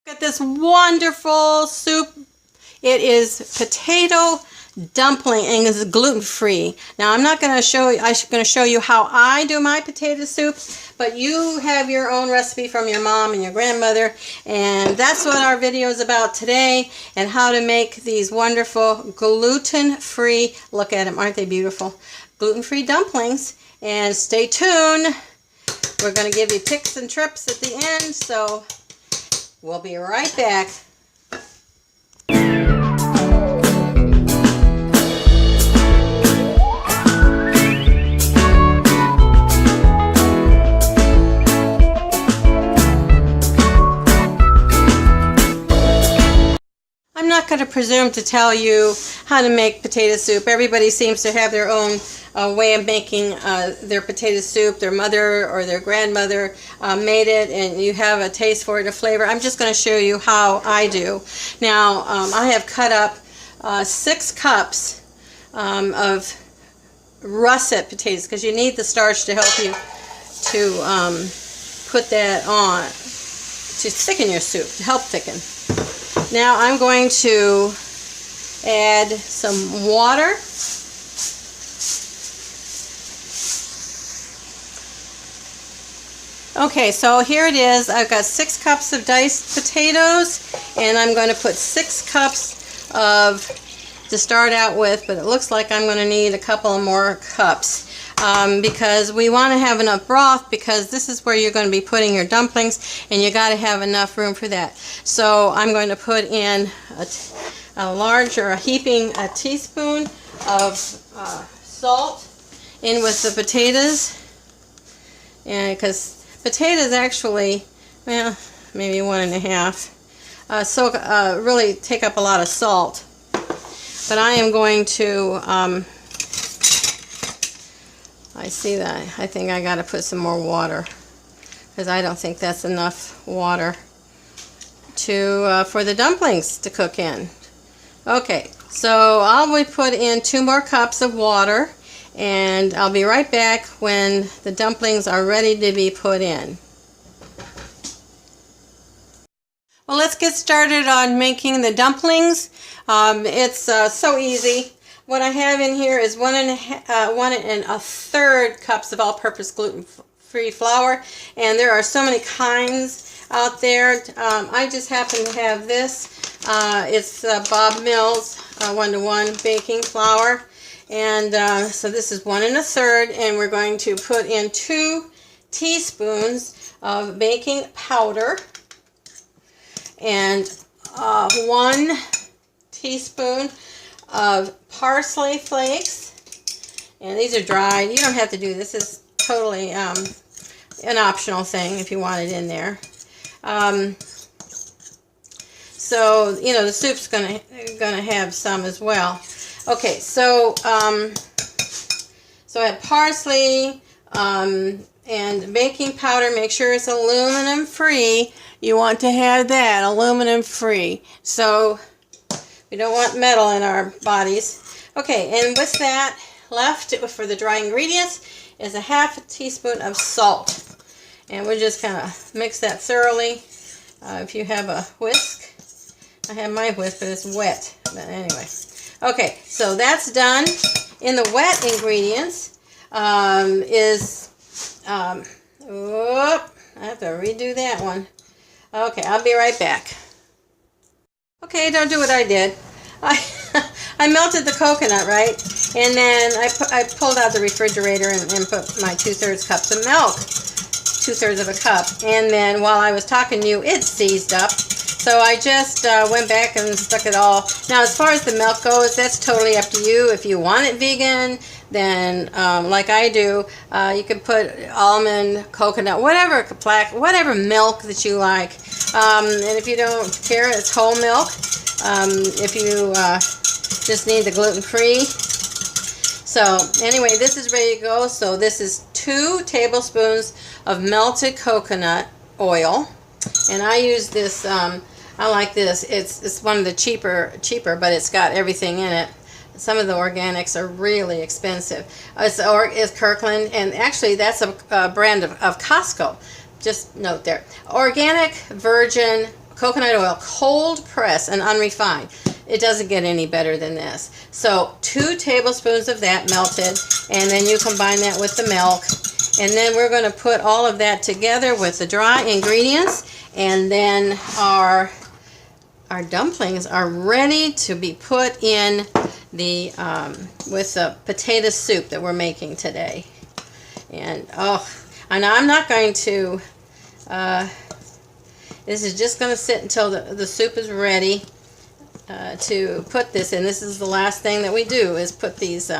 Look at this wonderful soup. It is potato dumpling and it's gluten-free. Now I'm not going to show you, I'm going to show you how I do my potato soup, but you have your own recipe from your mom and your grandmother, and that's what our video is about today, and how to make these wonderful gluten-free, look at them, aren't they beautiful, gluten-free dumplings. And stay tuned, we're going to give you tips and trips at the end, so we'll be right back. I'm not going to presume to tell you how to make potato soup. Everybody seems to have their own way of making their potato soup. Their mother or their grandmother made it, and you have a taste for it, a flavor. I'm just going to show you how I do. Now, I have cut up 6 cups of russet potatoes, because you need the starch to help you to put that on, to thicken your soup, to help thicken. Now I'm going to add some water. Okay, so here it is. I've got 6 cups of diced potatoes, and I'm going to put 6 cups to start out with, but it looks like I'm going to need a couple more cups. Because we want to have enough broth, because this is where you're going to be putting your dumplings, and you got to have enough room for that. So I'm going to put in a teaspoon of salt in with the potatoes, and because potatoes actually, well, maybe 1.5, really take up a lot of salt. But I am going to I see that. I think I got to put some more water, because I don't think that's enough water for the dumplings to cook in. Okay, so I'll put in 2 more cups of water, and I'll be right back when the dumplings are ready to be put in. Well, let's get started on making the dumplings. It's so easy. What I have in here is 1 1/3 cups of all-purpose gluten-free flour, and there are so many kinds out there. I just happen to have this. It's Bob Mills 1-to-1 baking flour, and so this is 1 1/3, and we're going to put in 2 teaspoons of baking powder and 1 teaspoon of parsley flakes, and these are dried. You don't have to do this. This is totally an optional thing if you want it in there. So you know the soup's gonna have some as well. Okay, so so I have parsley and baking powder. Make sure it's aluminum free. You want to have that aluminum free. So we don't want metal in our bodies. Okay, and with that, left for the dry ingredients is 1/2 teaspoon of salt. And we'll just kind of mix that thoroughly. If you have a whisk, I have my whisk, but it's wet. But anyway. Okay, so that's done. In the wet ingredients I have to redo that one. Okay, I'll be right back. Okay, don't do what I did. I melted the coconut, right? And then I pulled out the refrigerator and put my 2/3 cups of milk, 2/3 of a cup. And then while I was talking to you, it seized up. So I just went back and stuck it all. Now, as far as the milk goes, that's totally up to you. If you want it vegan, then like I do, you can put almond, coconut, whatever milk that you like. And if you don't care, it's whole milk. If you just need the gluten-free. So anyway, this is ready to go. So this is 2 tablespoons of melted coconut oil, and I use this. I like this. It's one of the cheaper, but it's got everything in it. Some of the organics are really expensive. It's Kirkland, and actually that's a brand of Costco. Just note there. Organic, virgin, coconut oil, cold press and unrefined. It doesn't get any better than this. So 2 tablespoons of that melted, and then you combine that with the milk. And then we're going to put all of that together with the dry ingredients, and then our dumplings are ready to be put in the with the potato soup that we're making today. And and I'm not going to this is just going to sit until the soup is ready to put this in. This is the last thing that we do, is put these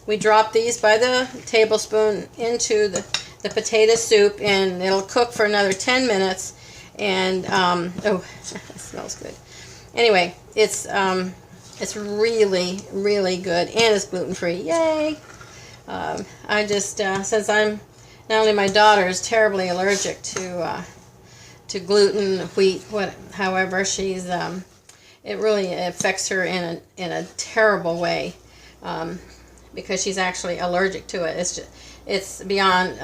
we drop these by the tablespoon into the potato soup, and it'll cook for another 10 minutes. And oh, it smells good. Anyway, it's really, really good, and it's gluten-free. Yay! I just since I'm not only, my daughter is terribly allergic to gluten, wheat, however she's it really affects her in a terrible way, because she's actually allergic to it. It's beyond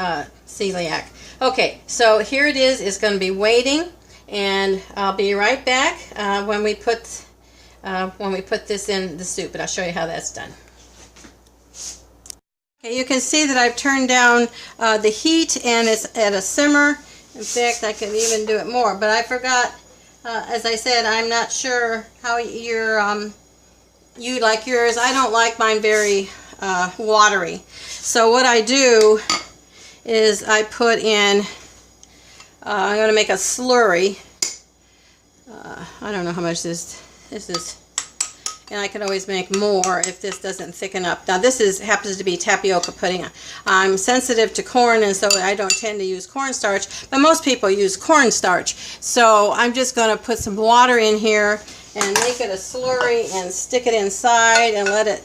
celiac. Okay, so here it is. It's going to be waiting, and I'll be right back when we put this in the soup, and I'll show you how that's done. Okay, you can see that I've turned down the heat, and it's at a simmer. In fact, I could even do it more, but I forgot. As I said, I'm not sure how you like yours. I don't like mine very watery. So what I do is I put in, I'm going to make a slurry. I don't know how much this is, and I can always make more if this doesn't thicken up. Now this happens to be tapioca pudding. I'm sensitive to corn, and so I don't tend to use cornstarch, but most people use cornstarch. So I'm just going to put some water in here and make it a slurry and stick it inside and let it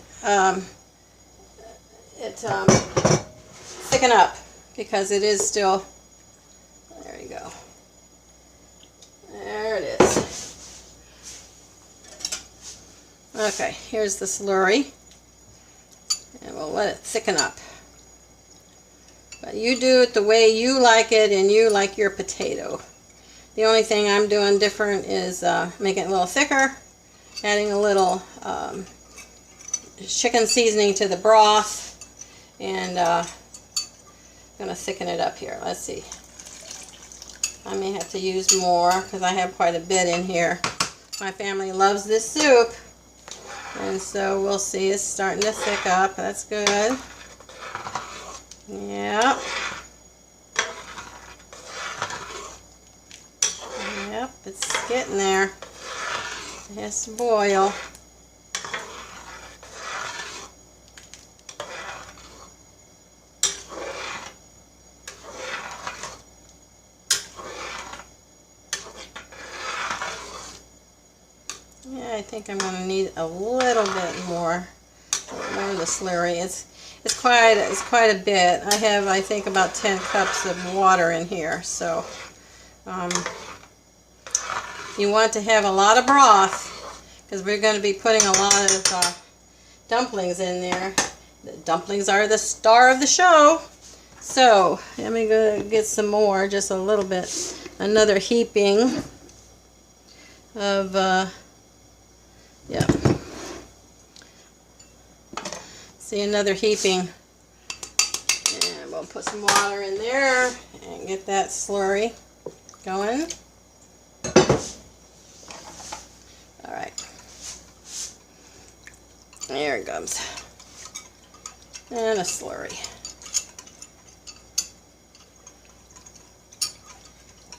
thicken up, because it is still, there you go, there it is. Okay, here's the slurry, and we'll let it thicken up. But you do it the way you like it, and you like your potato. The only thing I'm doing different is making it a little thicker, adding a little chicken seasoning to the broth, and I'm going to thicken it up here. Let's see. I may have to use more because I have quite a bit in here. My family loves this soup, and so we'll see. It's starting to thick up. That's good. Yep. Yep, it's getting there. It has to boil. Yeah, I think I'm going to need a little bit more of the slurry. It's quite a bit. I have, I think, about 10 cups of water in here. So you want to have a lot of broth, because we're going to be putting a lot of dumplings in there. The dumplings are the star of the show. So let me go get some more, just a little bit, another heaping of yeah. See, another heaping, and we'll put some water in there and get that slurry going. All right, there it comes, and a slurry.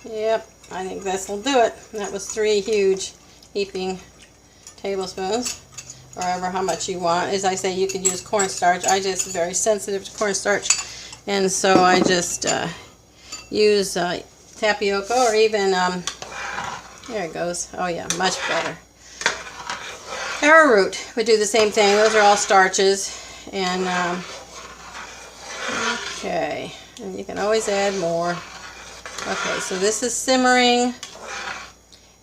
Yep, I think this will do it. That was 3 huge heaping tablespoons, or however how much you want. As I say, you could use cornstarch. I just am very sensitive to cornstarch, and so I just use tapioca, or even there it goes. Oh yeah, much better. Arrowroot would do the same thing. Those are all starches, and okay, and you can always add more. Okay, so this is simmering,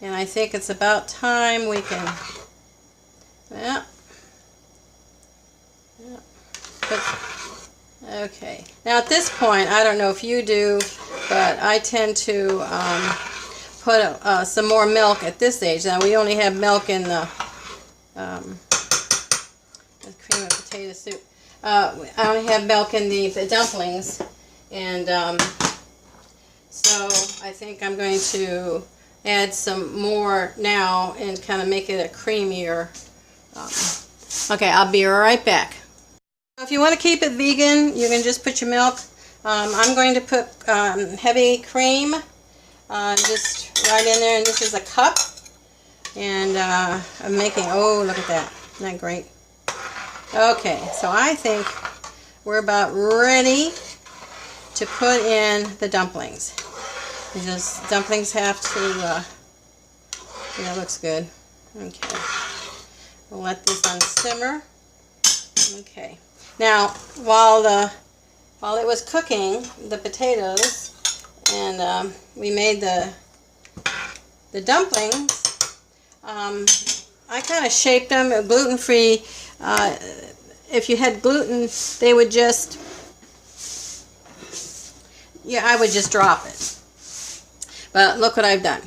and I think it's about time we can, yeah. Okay, now at this point, I don't know if you do, but I tend to put some more milk at this stage. Now we only have milk in the cream of potato soup. I only have milk in the dumplings, and so I think I'm going to add some more now and kind of make it a creamier. Okay, I'll be right back. If you want to keep it vegan, you can just put your milk. I'm going to put heavy cream just right in there, and this is a cup. And I'm making, oh, look at that. Isn't that great? Okay, so I think we're about ready to put in the dumplings. Because dumplings have to, that looks good. Okay, we'll let this on simmer. Okay, now while it was cooking, the potatoes, and we made the dumplings, I kind of shaped them gluten-free. If you had gluten, they would just, yeah, I would just drop it. But look what I've done.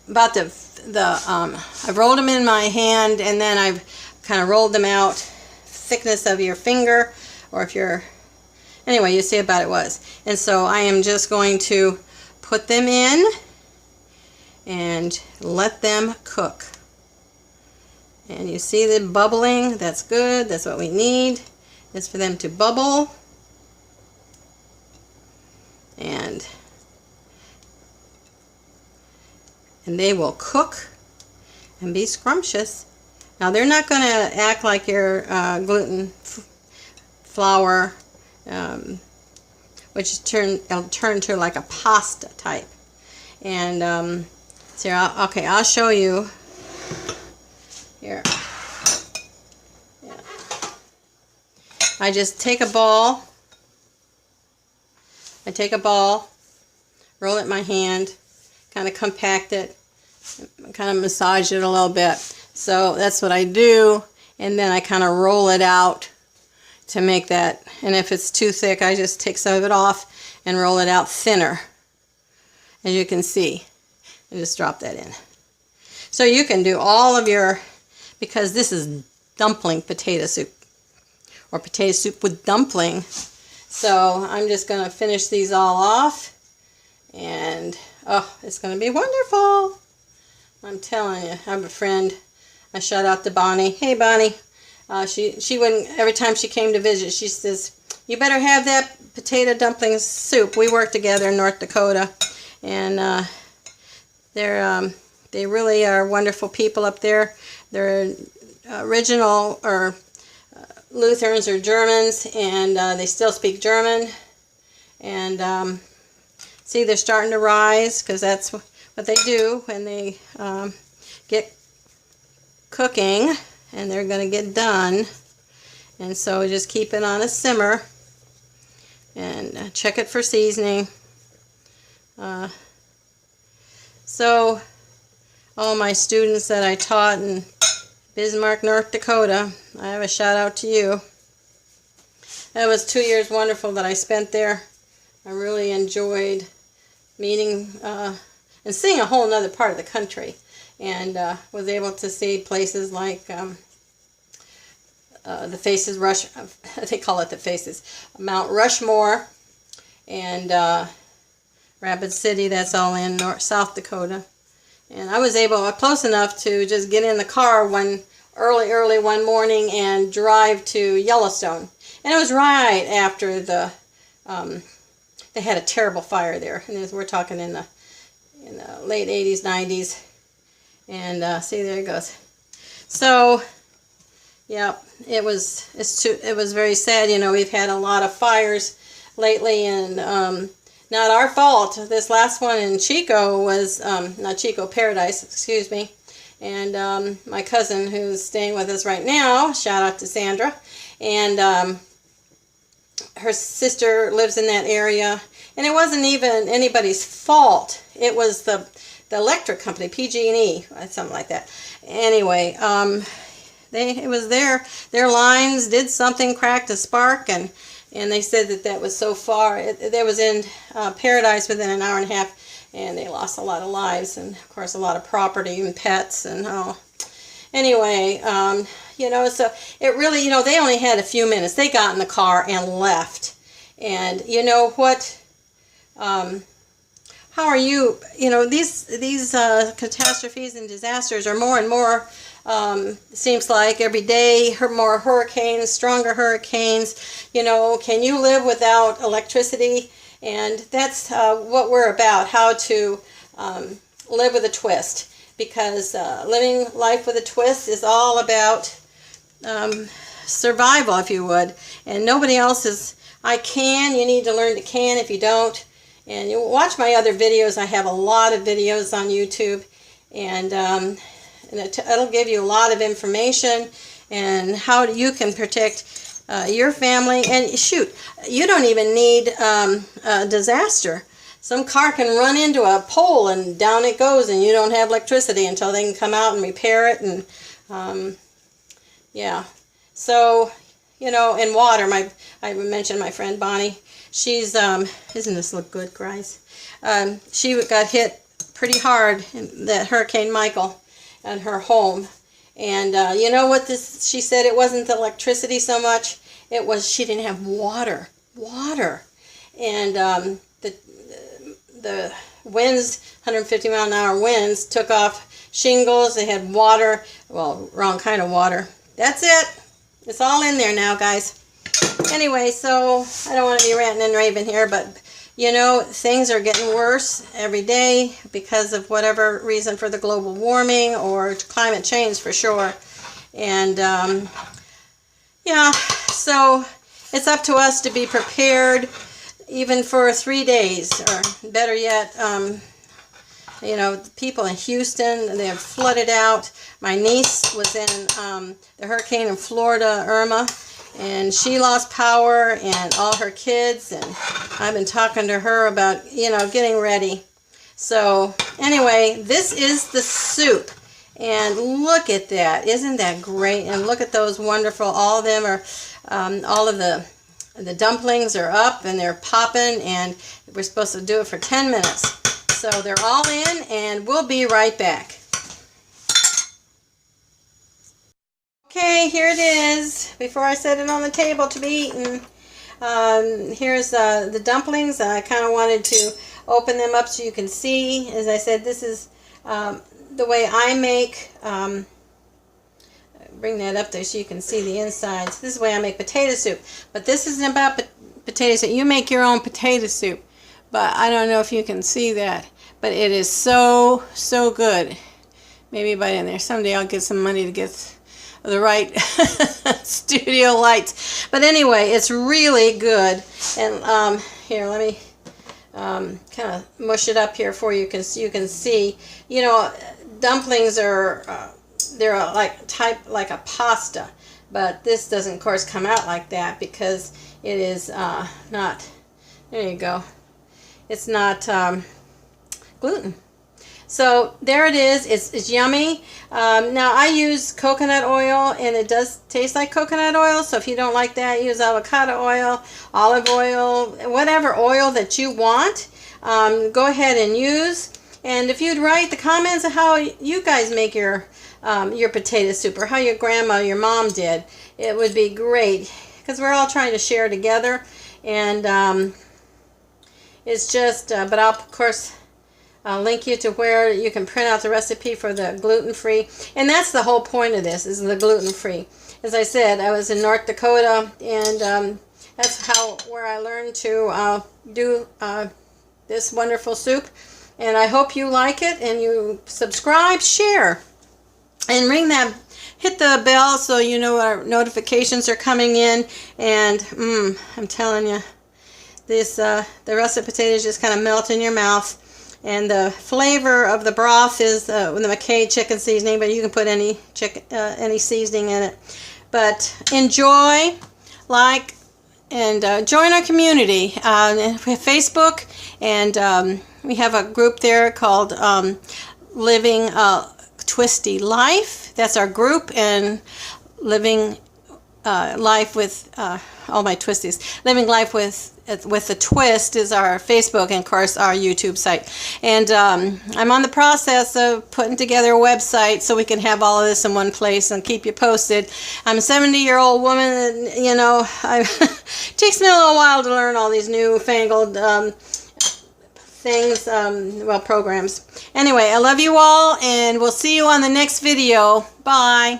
About I've rolled them in my hand, and then I've kind of rolled them out thickness of your finger, or if you're, anyway, you see about it was. And so I am just going to put them in and let them cook. And you see the bubbling. That's good. That's what we need, is for them to bubble. And they will cook and be scrumptious. Now they're not going to act like your gluten flour, which it'll turn to like a pasta type. And so okay, I'll show you here. Yeah. I just take a ball. Roll it in my hand, kind of compact it, kind of massage it a little bit. So that's what I do, and then I kind of roll it out to make that, and if it's too thick, I just take some of it off and roll it out thinner, as you can see, and just drop that in. So you can do all of your, because this is dumpling potato soup, or potato soup with dumpling. So I'm just going to finish these all off, and oh, it's going to be wonderful. I'm telling you. I have a friend. I shout out to Bonnie. Hey, Bonnie. She wouldn't, every time she came to visit, she says, you better have that potato dumpling soup. We work together in North Dakota, and they really are wonderful people up there. They're original, or Lutherans or Germans, and they still speak German. And see, they're starting to rise, because that's what they do when they get cooking, and they're going to get done. And so just keep it on a simmer, and check it for seasoning. So all my students that I taught in Bismarck, North Dakota, I have a shout out to you. That was 2 years wonderful that I spent there. I really enjoyed meeting and seeing a whole nother part of the country, and was able to see places like the Faces they call it the Faces, Mount Rushmore, and Rapid City. That's all in South Dakota. And I was close enough to just get in the car early one morning and drive to Yellowstone. And it was right after they had a terrible fire there. And we're talking in the late 80s, 90s. And see, there it goes. So, yeah, it was very sad. You know, we've had a lot of fires lately, and not our fault. This last one in Chico was, not Chico, Paradise, excuse me. And my cousin, who's staying with us right now, shout out to Sandra, and her sister lives in that area. And it wasn't even anybody's fault. It was the electric company, PG&E, something like that. Anyway, it was their lines did something, cracked a spark, and they said that was so far. They was in Paradise within an hour and a half, and they lost a lot of lives, and of course a lot of property and pets, and oh, anyway, you know, so it really, you know, they only had a few minutes. They got in the car and left. And you know what, how are you, you know, these catastrophes and disasters are more and more, seems like every day, more hurricanes, stronger hurricanes. You know, can you live without electricity? And that's what we're about, how to live with a twist. Because living life with a twist is all about survival, if you would. And nobody else is, you need to learn to can if you don't. And you watch my other videos. I have a lot of videos on YouTube. And it'll give you a lot of information and how you can protect your family. And shoot, you don't even need a disaster. Some car can run into a pole and down it goes, and you don't have electricity until they can come out and repair it. And yeah, so you know, and water. I mentioned my friend Bonnie. She's isn't this look good, guys? She got hit pretty hard in that Hurricane Michael and her home. And you know what she said? It wasn't the electricity so much. It was she didn't have water. And the winds, 150-mile-an-hour winds, took off shingles. They had water. Well, wrong kind of water. That's it. It's all in there now, guys. Anyway, so I don't want to be ranting and raving here, but you know, things are getting worse every day because of whatever reason, for the global warming or climate change for sure. And yeah, so it's up to us to be prepared even for 3 days, or better yet, you know, people in Houston, they have flooded out. My niece was in the hurricane in Florida, Irma, and she lost power and all her kids, and I've been talking to her about, you know, getting ready. So anyway, this is the soup, and look at that. Isn't that great? And look at those wonderful, all of them are, all of the dumplings are up and they're popping, and we're supposed to do it for 10 minutes. So they're all in, and we'll be right back. Okay, here it is. Before I set it on the table to be eaten, here's the dumplings. I kind of wanted to open them up so you can see. As I said, this is the way I make. Bring that up there so you can see the insides. This is the way I make potato soup. But this isn't about potato soup. You make your own potato soup. But I don't know if you can see that. But it is so, so good. Maybe by in there. Someday I'll get some money to get the right studio lights. But anyway, it's really good. And here, let me kind of mush it up here for you, because you can see. You know, dumplings are they're like a pasta, but this doesn't, of course, come out like that because it is not. There you go. It's not gluten. So there it is. It's yummy. Now I use coconut oil, and it does taste like coconut oil. So if you don't like that, use avocado oil, olive oil, whatever oil that you want. Go ahead and use. And if you'd write the comments of how you guys make your potato soup, or how your grandma, your mom did, it would be great, because we're all trying to share together. And it's just, but I'll, of course, link you to where you can print out the recipe for the gluten-free. And that's the whole point of this, is the gluten-free. As I said, I was in North Dakota, and that's where I learned to do this wonderful soup. And I hope you like it, and you subscribe, share, and hit the bell so you know our notifications are coming in. And I'm telling you, the russet potatoes just kind of melt in your mouth. And the flavor of the broth is the McKay chicken seasoning, but you can put any seasoning in it. But enjoy, like, and join our community. We have Facebook, and we have a group there called Living a Twisty Life. That's our group, and Living Life with all my twisties. Living Life with a Twist is our Facebook and, of course, our YouTube site. And I'm on the process of putting together a website so we can have all of this in one place and keep you posted. I'm a 70-year-old woman, and, you know, it takes me a little while to learn all these newfangled things, well, programs. Anyway, I love you all, and we'll see you on the next video. Bye.